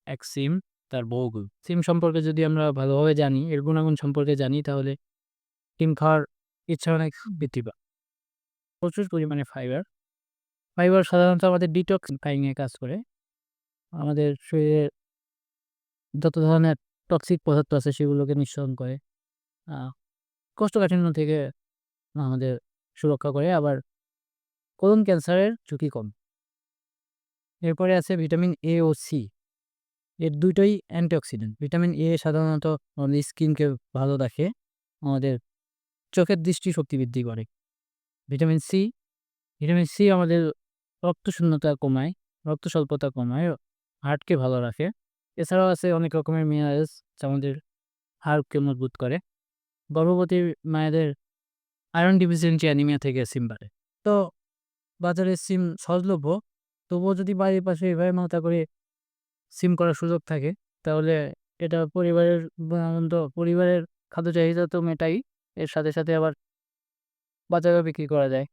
এক সিম, তার বহুগুণ। সিম সম্পর্কে যদি আমরা ভালোভাবে জানি, এর গুণাগুণ সম্পর্কে জানি তাহলে ডিম খাওয়ার ইচ্ছা অনেক বৃদ্ধি পায়। প্রচুর পরিমাণে ফাইবার। ফাইবার সাধারণত আমাদের ডিটক্সিফাইং এ কাজ করে। আমাদের শরীরে যত ধরনের টক্সিক পদার্থ আছে সেগুলোকে নিঃসরণ করে। আ কোষ্ঠকাঠিন্য থেকে আমাদের সুরক্ষা করে, আবার কোলন ক্যান্সারের ঝুঁকি কম। এরপরে আছে ভিটামিন এ ও সি। এর ২ টোই অ্যান্টিঅক্সিডেন্ট। ভিটামিন এ সাধারণত আমাদের স্কিনকে ভালো রাখে। আমাদের চোখের দৃষ্টিশক্তি বৃদ্ধি করে। ভিটামিন সি, ভিটামিন সি আমাদের রক্ত শূন্যতা কমায়, রক্ত স্বল্পতা কমায়, হার্টকে ভালো রাখে। এছাড়াও আছে অনেক রকমের মিনারেলস যা আমাদের হাড়কে মজবুত করে। গর্ভবতী মায়েদের আয়রন ডেফিসিয়েন্সি অ্যানিমিয়া থেকে সিম বাড়ে। তো বাজারে সিম সহজলভ্য। তবুও যদি বাড়ির পাশে এভাবে মাথা করে সিম করার সুযোগ থাকে, তাহলে এটা পরিবারের খাদ্য চাহিদা তো মেটায়। এর সাথে, সাথে আবার বাজারেও বিক্রি করা যায়।